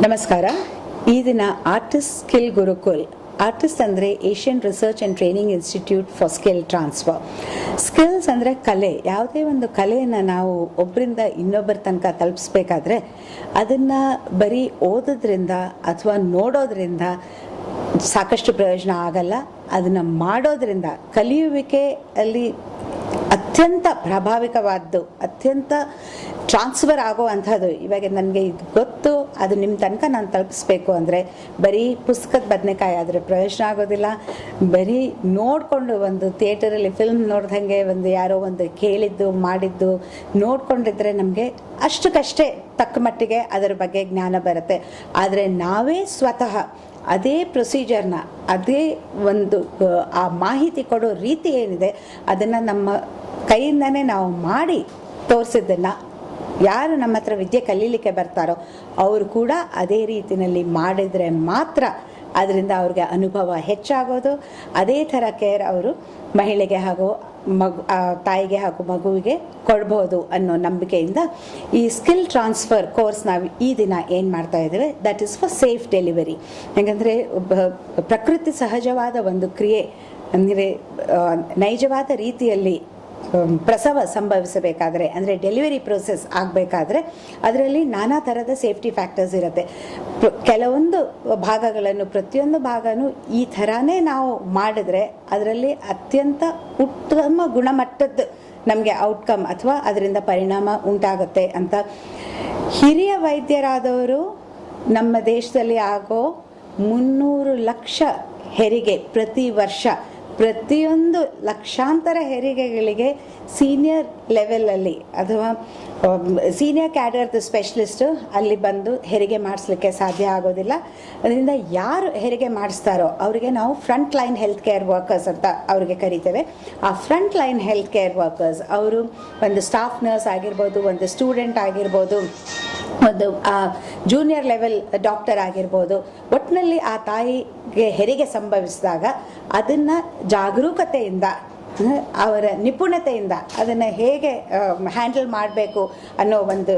ನಮಸ್ಕಾರ. ಈ ದಿನ ಆರ್ಟಿಸ್ಟ್ ಸ್ಕಿಲ್ ಗುರುಕುಲ್, ಆರ್ಟಿಸ್ಟ್ ಅಂದರೆ Asian research and training institute for skill transfer. Skills ಅಂದರೆ ಕಲೆ. ಯಾವುದೇ ಒಂದು ಕಲೆಯನ್ನು ನಾವು ಒಬ್ಬರಿಂದ ಇನ್ನೊಬ್ಬರ ತನಕ ತಲುಪಿಸ್ಬೇಕಾದ್ರೆ ಅದನ್ನು ಬರೀ ಓದೋದ್ರಿಂದ ಅಥವಾ ನೋಡೋದ್ರಿಂದ ಸಾಕಷ್ಟು ಪ್ರಯೋಜನ ಆಗಲ್ಲ. ಅದನ್ನು ಮಾಡೋದ್ರಿಂದ ಕಲಿಯುವಿಕೆಯಲ್ಲಿ ಅತ್ಯಂತ ಪ್ರಭಾವಿಕವಾದ್ದು, ಅತ್ಯಂತ ಟ್ರಾನ್ಸ್ಫರ್ ಆಗೋ ಅಂಥದ್ದು. ಇವಾಗ ನನಗೆ ಇದು ಗೊತ್ತು, ಅದು ನಿಮ್ಮ ತನಕ ನಾನು ತಲುಪಿಸ್ಬೇಕು ಅಂದರೆ ಬರೀ ಪುಸ್ತಕದ ಬದನೆಕಾಯಿ ಆದರೆ ಪ್ರಯೋಜನ ಆಗೋದಿಲ್ಲ. ಬರೀ ನೋಡಿಕೊಂಡು ಒಂದು ಥಿಯೇಟರಲ್ಲಿ ಫಿಲ್ಮ್ ನೋಡ್ದಂಗೆ ಒಂದು ಯಾರೋ ಒಂದು ಕೇಳಿದ್ದು ಮಾಡಿದ್ದು ನೋಡ್ಕೊಂಡಿದ್ರೆ ನಮಗೆ ಅಷ್ಟಕ್ಕಷ್ಟೇ ತಕ್ಕ ಮಟ್ಟಿಗೆ ಅದರ ಬಗ್ಗೆ ಜ್ಞಾನ ಬರುತ್ತೆ. ಆದರೆ ನಾವೇ ಸ್ವತಃ ಅದೇ ಪ್ರೊಸೀಜರ್ನ, ಅದೇ ಒಂದು ಆ ಮಾಹಿತಿ ಕೊಡೋ ರೀತಿ ಏನಿದೆ ಅದನ್ನು ನಮ್ಮ ಕೈಯಿಂದನೇ ನಾವು ಮಾಡಿ ತೋರಿಸಿದ್ದನ್ನು ಯಾರು ನಮ್ಮ ಹತ್ರ ವಿದ್ಯೆ ಕಲೀಲಿಕ್ಕೆ ಬರ್ತಾರೋ ಅವರು ಕೂಡ ಅದೇ ರೀತಿಯಲ್ಲಿ ಮಾಡಿದರೆ ಮಾತ್ರ ಅದರಿಂದ ಅವ್ರಿಗೆ ಅನುಭವ ಹೆಚ್ಚಾಗೋದು. ಅದೇ ಥರ ಕೇರ್ ಅವರು ಮಹಿಳೆಗೆ ಹಾಗೂ ತಾಯಿಗೆ ಹಾಗೂ ಮಗುವಿಗೆ ಕೊಡ್ಬೋದು ಅನ್ನೋ ನಂಬಿಕೆಯಿಂದ ಈ ಸ್ಕಿಲ್ ಟ್ರಾನ್ಸ್ಫರ್ ಕೋರ್ಸ್ ನಾವು ಈ ದಿನ ಏನು ಮಾಡ್ತಾ ಇದ್ದೇವೆ, that is for safe delivery. ಯಾಕಂದರೆ ಪ್ರಕೃತಿ ಸಹಜವಾದ ಒಂದು ಕ್ರಿಯೆ ಅಂದರೆ ನೈಜವಾದ ರೀತಿಯಲ್ಲಿ ಪ್ರಸವ ಸಂಭವಿಸಬೇಕಾದ್ರೆ ಅಂದರೆ ಡೆಲಿವರಿ ಪ್ರೋಸೆಸ್ ಆಗಬೇಕಾದ್ರೆ ಅದರಲ್ಲಿ ನಾನಾ ಥರದ ಸೇಫ್ಟಿ ಫ್ಯಾಕ್ಟರ್ಸ್ ಇರುತ್ತೆ. ಕೆಲವೊಂದು ಭಾಗಗಳನ್ನು, ಪ್ರತಿಯೊಂದು ಭಾಗನೂ ಈ ಥರನೇ ನಾವು ಮಾಡಿದ್ರೆ ಅದರಲ್ಲಿ ಅತ್ಯಂತ ಉತ್ತಮ ಗುಣಮಟ್ಟದ ನಮಗೆ ಔಟ್ಕಮ್ ಅಥವಾ ಅದರಿಂದ ಪರಿಣಾಮ ಉಂಟಾಗುತ್ತೆ ಅಂತ ಹಿರಿಯ ವೈದ್ಯರಾದವರು ನಮ್ಮ ದೇಶದಲ್ಲಿ ಆಗೋ 300 ಲಕ್ಷ ಹೆರಿಗೆ ಪ್ರತಿ ವರ್ಷ, ಪ್ರತಿಯೊಂದು ಲಕ್ಷಾಂತರ ಹೆರಿಗೆಗಳಿಗೆ ಸೀನಿಯರ್ ಲೆವೆಲಲ್ಲಿ ಅಥವಾ ಸೀನಿಯರ್ ಕ್ಯಾಡರ್ದು ಸ್ಪೆಷಲಿಸ್ಟು ಅಲ್ಲಿ ಬಂದು ಹೆರಿಗೆ ಮಾಡಿಸ್ಲಿಕ್ಕೆ ಸಾಧ್ಯ ಆಗೋದಿಲ್ಲ. ಅದರಿಂದ ಯಾರು ಹೆರಿಗೆ ಮಾಡಿಸ್ತಾರೋ ಅವರಿಗೆ ನಾವು front line health care workers ಅಂತ ಅವ್ರಿಗೆ ಕರಿತೇವೆ. ಆ front line health care workers ಅವರು ಒಂದು ಸ್ಟಾಫ್ ನರ್ಸ್ ಆಗಿರ್ಬೋದು, ಒಂದು ಸ್ಟೂಡೆಂಟ್ ಆಗಿರ್ಬೋದು, ಒಂದು ಜೂನಿಯರ್ ಲೆವೆಲ್ ಡಾಕ್ಟರ್ ಆಗಿರ್ಬೋದು. ಒಟ್ಟಿನಲ್ಲಿ ಆ ತಾಯಿಗೆ ಹೆರಿಗೆ ಸಂಭವಿಸಿದಾಗ ಅದನ್ನು ಜಾಗರೂಕತೆಯಿಂದ, ಅವರ ನಿಪುಣತೆಯಿಂದ ಅದನ್ನು ಹೇಗೆ ಹ್ಯಾಂಡಲ್ ಮಾಡಬೇಕು ಅನ್ನೋ ಒಂದು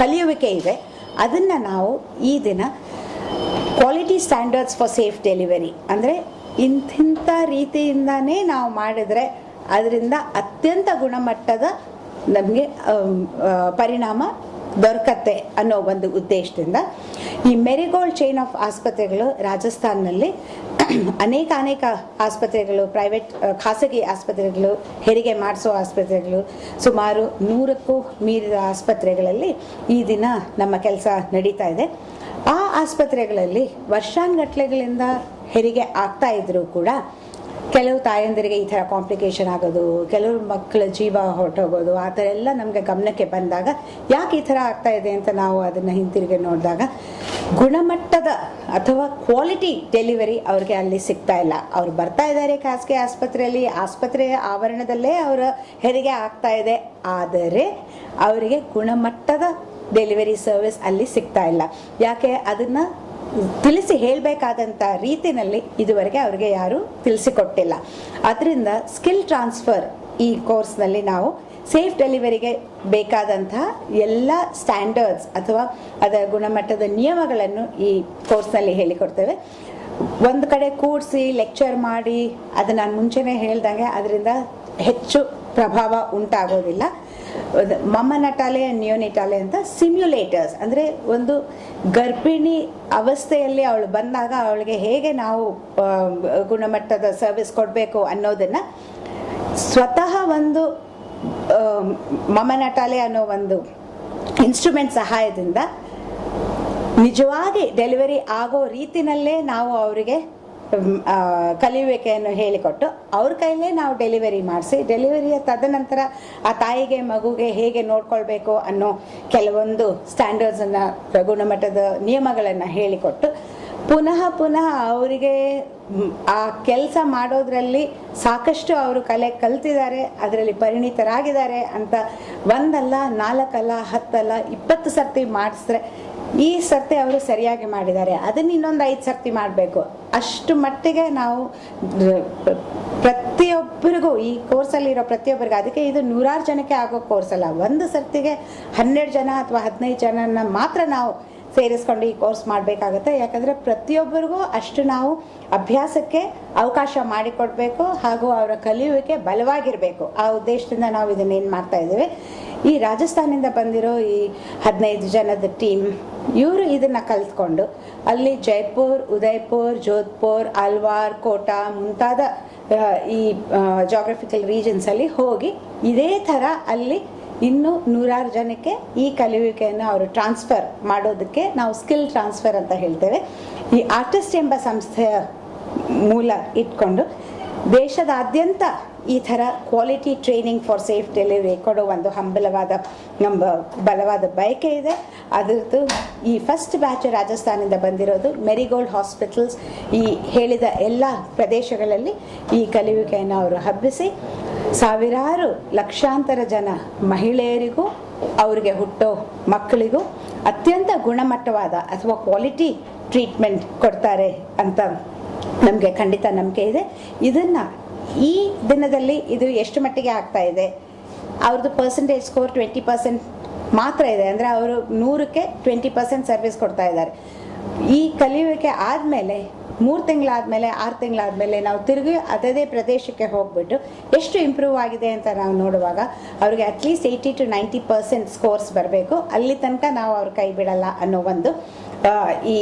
ಕಲಿಯುವಿಕೆ ಇದೆ. ಅದನ್ನು ನಾವು ಈ ದಿನ quality standards for safe delivery ಅಂದರೆ ಇಂಥ ರೀತಿಯಿಂದನೇ ನಾವು ಮಾಡಿದರೆ ಅದರಿಂದ ಅತ್ಯಂತ ಗುಣಮಟ್ಟದ ನಮಗೆ ಪರಿಣಾಮ ದೊರಕತ್ತೆ ಅನ್ನೋ ಒಂದು ಉದ್ದೇಶದಿಂದ ಈ ಮೆರಿಗೋಲ್ಡ್ ಚೈನ್ ಆಫ್ ಆಸ್ಪತ್ರೆಗಳು ರಾಜಸ್ಥಾನಲ್ಲಿ ಅನೇಕ ಆಸ್ಪತ್ರೆಗಳು, ಪ್ರೈವೇಟ್ ಖಾಸಗಿ ಆಸ್ಪತ್ರೆಗಳು, ಹೆರಿಗೆ ಮಾಡಿಸೋ ಆಸ್ಪತ್ರೆಗಳು, ಸುಮಾರು 100ಕ್ಕೂ ಮೀರಿದ ಆಸ್ಪತ್ರೆಗಳಲ್ಲಿ ಈ ದಿನ ನಮ್ಮ ಕೆಲಸ ನಡೀತಾ ಇದೆ. ಆ ಆಸ್ಪತ್ರೆಗಳಲ್ಲಿ ವರ್ಷಾನುಗಟ್ಲೆಗಳಿಂದ ಹೆರಿಗೆ ಆಗ್ತಾ ಇದ್ರೂ ಕೂಡ ಕೆಲವು ತಾಯಂದಿರಿಗೆ ಈ ಥರ ಕಾಂಪ್ಲಿಕೇಶನ್ ಆಗೋದು, ಕೆಲವು ಮಕ್ಕಳ ಜೀವ ಹೊರಟೋಗೋದು, ಆ ಥರ ಎಲ್ಲ ನಮಗೆ ಗಮನಕ್ಕೆ ಬಂದಾಗ ಯಾಕೆ ಈ ಥರ ಆಗ್ತಾ ಇದೆ ಅಂತ ನಾವು ಅದನ್ನು ಹಿಂತಿರುಗಿ ನೋಡಿದಾಗ ಗುಣಮಟ್ಟದ ಅಥವಾ ಕ್ವಾಲಿಟಿ ಡೆಲಿವರಿ ಅವ್ರಿಗೆ ಅಲ್ಲಿ ಸಿಗ್ತಾ ಇಲ್ಲ. ಅವ್ರು ಬರ್ತಾ ಇದ್ದಾರೆ ಖಾಸಗಿ ಆಸ್ಪತ್ರೆಯಲ್ಲಿ, ಆಸ್ಪತ್ರೆಯ ಆವರಣದಲ್ಲೇ ಅವರ ಹೆರಿಗೆ ಆಗ್ತಾ ಇದೆ, ಆದರೆ ಅವರಿಗೆ ಗುಣಮಟ್ಟದ ಡೆಲಿವರಿ ಸರ್ವಿಸ್ ಅಲ್ಲಿ ಸಿಗ್ತಾ ಇಲ್ಲ. ಯಾಕೆ ಅದನ್ನು ತಿಳಿಸಿ ಹೇಳಬೇಕಾದಂಥ ರೀತಿಯಲ್ಲಿ ಇದುವರೆಗೆ ಅವ್ರಿಗೆ ಯಾರೂ ತಿಳಿಸಿಕೊಟ್ಟಿಲ್ಲ. ಅದರಿಂದ ಸ್ಕಿಲ್ ಟ್ರಾನ್ಸ್ಫರ್ ಈ ಕೋರ್ಸ್ನಲ್ಲಿ ನಾವು ಸೇಫ್ ಡೆಲಿವರಿಗೆ ಬೇಕಾದಂತಹ ಎಲ್ಲ ಸ್ಟ್ಯಾಂಡರ್ಡ್ಸ್ ಅಥವಾ ಅದರ ಗುಣಮಟ್ಟದ ನಿಯಮಗಳನ್ನು ಈ ಕೋರ್ಸ್ನಲ್ಲಿ ಹೇಳಿಕೊಡ್ತೇವೆ. ಒಂದು ಕಡೆ ಕೂಡಿಸಿ ಲೆಕ್ಚರ್ ಮಾಡಿ ಅದನ್ನು ನಾನು ಮುಂಚೆನೇ ಹೇಳ್ದಂಗೆ ಅದರಿಂದ ಹೆಚ್ಚು ಪ್ರಭಾವ ಉಂಟಾಗೋದಿಲ್ಲ. ಮಮ್ಮನಟಾಲೆ ನಿಯೋನಿಟಾಲೆ ಅಂತ ಸಿಮ್ಯುಲೇಟರ್ಸ್ ಅಂದರೆ ಒಂದು ಗರ್ಭಿಣಿ ಅವಸ್ಥೆಯಲ್ಲಿ ಅವಳು ಬಂದಾಗ ಅವಳಿಗೆ ಹೇಗೆ ನಾವು ಗುಣಮಟ್ಟದ ಸರ್ವಿಸ್ ಕೊಡಬೇಕು ಅನ್ನೋದನ್ನು ಸ್ವತಃ ಒಂದು ಮಮ್ಮನಟಾಲೆ ಅನ್ನೋ ಒಂದು ಇನ್ಸ್ಟ್ರೂಮೆಂಟ್ ಸಹಾಯದಿಂದ ನಿಜವಾಗಿ ಡೆಲಿವರಿ ಆಗೋ ರೀತಿನಲ್ಲೇ ನಾವು ಅವರಿಗೆ ಕಲಿಯುವಿಕೆಯನ್ನು ಹೇಳಿಕೊಟ್ಟು ಅವ್ರ ಕೈಲೇ ನಾವು ಡೆಲಿವರಿ ಮಾಡಿಸಿ, ಡೆಲಿವರಿಯ ತದನಂತರ ಆ ತಾಯಿಗೆ ಮಗುಗೆ ಹೇಗೆ ನೋಡ್ಕೊಳ್ಬೇಕು ಅನ್ನೋ ಕೆಲವೊಂದು ಸ್ಟ್ಯಾಂಡರ್ಡ್ಸನ್ನು, ಗುಣಮಟ್ಟದ ನಿಯಮಗಳನ್ನು ಹೇಳಿಕೊಟ್ಟು ಪುನಃ ಅವರಿಗೆ ಆ ಕೆಲಸ ಮಾಡೋದ್ರಲ್ಲಿ ಸಾಕಷ್ಟು ಅವರು ಕಲ್ತಿದ್ದಾರೆ, ಅದರಲ್ಲಿ ಪರಿಣಿತರಾಗಿದ್ದಾರೆ ಅಂತ ಒಂದಲ್ಲ, 4 ಅಲ್ಲ, 10 ಅಲ್ಲ, 20 ಸರ್ತಿ ಮಾಡಿಸಿದ್ರೆ ಈ ಸರ್ತಿ ಅವರು ಸರಿಯಾಗಿ ಮಾಡಿದ್ದಾರೆ, ಅದನ್ನ ಇನ್ನೊಂದು 5 ಸರ್ತಿ ಮಾಡಬೇಕು, ಅಷ್ಟು ಮಟ್ಟಿಗೆ ನಾವು ಪ್ರತಿಯೊಬ್ಬರಿಗೂ ಈ ಕೋರ್ಸಲ್ಲಿರೋ ಪ್ರತಿಯೊಬ್ಬರಿಗೂ, ಅದಕ್ಕೆ ಇದು 100 ಜನಕ್ಕೆ ಆಗೋ ಕೋರ್ಸ್ ಅಲ್ಲ, ಒಂದು ಸರ್ತಿಗೆ 12 ಜನ ಅಥವಾ 15 ಜನನ ಮಾತ್ರ ನಾವು ಸೇರಿಸ್ಕೊಂಡು ಈ ಕೋರ್ಸ್ ಮಾಡಬೇಕಾಗುತ್ತೆ. ಯಾಕಂದರೆ ಪ್ರತಿಯೊಬ್ಬರಿಗೂ ಅಷ್ಟು ನಾವು ಅಭ್ಯಾಸಕ್ಕೆ ಅವಕಾಶ ಮಾಡಿಕೊಡ್ಬೇಕು ಹಾಗೂ ಅವರ ಕಲಿಯುವಿಕೆ ಬಲವಾಗಿರಬೇಕು. ಆ ಉದ್ದೇಶದಿಂದ ನಾವು ಇದನ್ನೇನು ಮಾಡ್ತಾ ಇದ್ದೀವಿ. ಈ ರಾಜಸ್ಥಾನಿಂದ ಬಂದಿರೋ ಈ 15 ಜನದ ಟೀಮ್, ಇವರು ಇದನ್ನು ಕಲಿತ್ಕೊಂಡು ಅಲ್ಲಿ ಜೈಪುರ್, ಉದಯ್ಪುರ್, ಜೋಧ್ಪುರ್, ಅಲ್ವಾರ್, ಕೋಟಾ ಮುಂತಾದ ಈ ಜಾಗ್ರಫಿಕಲ್ ರೀಜನ್ಸಲ್ಲಿ ಹೋಗಿ ಇದೇ ಥರ ಅಲ್ಲಿ ಇನ್ನೂ 100 ಜನಕ್ಕೆ ಈ ಕಲಿಯುವಿಕೆಯನ್ನು ಅವರು ಟ್ರಾನ್ಸ್ಫರ್ ಮಾಡೋದಕ್ಕೆ ನಾವು ಸ್ಕಿಲ್ ಟ್ರಾನ್ಸ್ಫರ್ ಅಂತ ಹೇಳ್ತೇವೆ. ಈ ಆರ್ಟಿಸ್ಟ್ ಎಂಬ ಸಂಸ್ಥೆಯ ಮೂಲ ಇಟ್ಕೊಂಡು ದೇಶದಾದ್ಯಂತ ಈ ಥರ quality training for safe delivery ಕೊಡೋ ಒಂದು ಬಲವಾದ ಬಯಕೆ ಇದೆ. ಅದರದ್ದು ಈ ಫಸ್ಟ್ ಬ್ಯಾಚ್ ರಾಜಸ್ಥಾನದಿಂದ ಬಂದಿರೋದು ಮೆರಿಗೋಲ್ಡ್ ಹಾಸ್ಪಿಟಲ್ಸ್ ಈ ಹೇಳಿದ ಎಲ್ಲ ಪ್ರದೇಶಗಳಲ್ಲಿ ಈ ಕಲಿಯುವಿಕೆಯನ್ನು ಅವರು ಹಬ್ಬಿಸಿ ಸಾವಿರಾರು ಲಕ್ಷಾಂತರ ಜನ ಮಹಿಳೆಯರಿಗೂ ಅವರಿಗೆ ಹುಟ್ಟೋ ಮಕ್ಕಳಿಗೂ ಅತ್ಯಂತ ಗುಣಮಟ್ಟವಾದ ಅಥವಾ ಕ್ವಾಲಿಟಿ ಟ್ರೀಟ್ಮೆಂಟ್ ಕೊಡ್ತಾರೆ ಅಂತ ನಮಗೆ ಖಂಡಿತ ನಂಬಿಕೆ ಇದೆ. ಇದನ್ನು ಈ ದಿನದಲ್ಲಿ ಇದು ಎಷ್ಟು ಮಟ್ಟಿಗೆ ಆಗ್ತಾ ಇದೆ, ಅವ್ರದ್ದು ಪರ್ಸೆಂಟೇಜ್ ಸ್ಕೋರ್ 20% ಮಾತ್ರ ಇದೆ. ಅಂದರೆ ಅವರು 100ಕ್ಕೆ 20% ಸರ್ವಿಸ್ ಕೊಡ್ತಾ ಇದ್ದಾರೆ. ಈ ಕಲಿಯುವಿಕೆ ಆದಮೇಲೆ 3 ತಿಂಗಳಾದಮೇಲೆ 6 ತಿಂಗಳಾದಮೇಲೆ ನಾವು ತಿರುಗಿ ಅದೇ ಪ್ರದೇಶಕ್ಕೆ ಹೋಗ್ಬಿಟ್ಟು ಎಷ್ಟು ಇಂಪ್ರೂವ್ ಆಗಿದೆ ಅಂತ ನಾವು ನೋಡುವಾಗ ಅವ್ರಿಗೆ ಅಟ್ಲೀಸ್ಟ್ 80 to 90% ಸ್ಕೋರ್ಸ್ ಬರಬೇಕು. ಅಲ್ಲಿ ತನಕ ನಾವು ಅವ್ರ ಕೈ ಬಿಡಲ್ಲ ಅನ್ನೋ ಒಂದು ಈ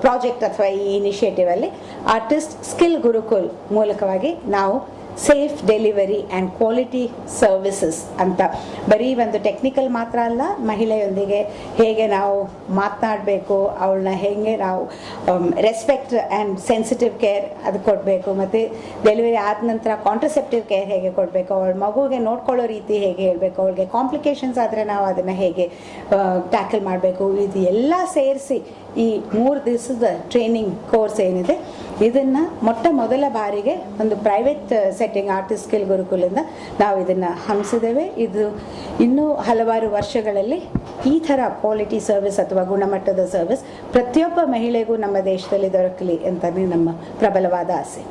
ಪ್ರಾಜೆಕ್ಟ್ ಅಥವಾ ಈ ಇನಿಷಿಯೇಟಿವಲ್ಲಿ ಆರ್ಟಿಸ್ಟ್ ಸ್ಕಿಲ್ ಗುರುಕುಲ್ ಮೂಲಕವಾಗಿ ನಾವು safe delivery and quality services ಅಂತ ಬರೀ ಒಂದು ಟೆಕ್ನಿಕಲ್ ಮಾತ್ರ ಅಲ್ಲ, ಮಹಿಳೆಯೊಂದಿಗೆ ಹೇಗೆ ನಾವು ಮಾತನಾಡಬೇಕು, ಅವಳನ್ನ ಹೇಗೆ ನಾವು ರೆಸ್ಪೆಕ್ಟ್ ಆ್ಯಂಡ್ ಸೆನ್ಸಿಟಿವ್ ಕೇರ್ ಅದು ಕೊಡಬೇಕು, ಮತ್ತು ಡೆಲಿವರಿ ಆದ ನಂತರ ಕಾಂಟ್ರಸೆಪ್ಟಿವ್ ಕೇರ್ ಹೇಗೆ ಕೊಡಬೇಕು, ಅವಳ ಮಗುವಿಗೆ ನೋಡ್ಕೊಳ್ಳೋ ರೀತಿ ಹೇಗೆ ಹೇಳಬೇಕು, ಅವಳಿಗೆ ಕಾಂಪ್ಲಿಕೇಶನ್ಸ್ ಆದರೆ ನಾವು ಅದನ್ನು ಹೇಗೆ ಟ್ಯಾಕಲ್ ಮಾಡಬೇಕು, ಇದು ಎಲ್ಲ ಸೇರಿಸಿ ಈ 3 ದಿವಸದ ಟ್ರೈನಿಂಗ್ ಕೋರ್ಸ್ ಏನಿದೆ ಇದನ್ನು ಮೊದಲ ಬಾರಿಗೆ ಒಂದು ಪ್ರೈವೇಟ್ ಸೆಟ್ಟಿಂಗ್ ಆರ್ಟಿಸ್ಟ್ ಸ್ಕಿಲ್ ಗುರುಕುಲಿಂದ ನಾವು ಇದನ್ನು ಹಮ್ಮಿಸಿದ್ದೇವೆ. ಇದು ಇನ್ನೂ ಹಲವಾರು ವರ್ಷಗಳಲ್ಲಿ ಈ ಥರ ಕ್ವಾಲಿಟಿ ಸರ್ವಿಸ್ ಅಥವಾ ಗುಣಮಟ್ಟದ ಸರ್ವಿಸ್ ಪ್ರತಿಯೊಬ್ಬ ಮಹಿಳೆಗೂ ನಮ್ಮ ದೇಶದಲ್ಲಿ ದೊರಕಲಿ ಅಂತಲೇ ನಮ್ಮ ಪ್ರಬಲವಾದ ಆಸೆ.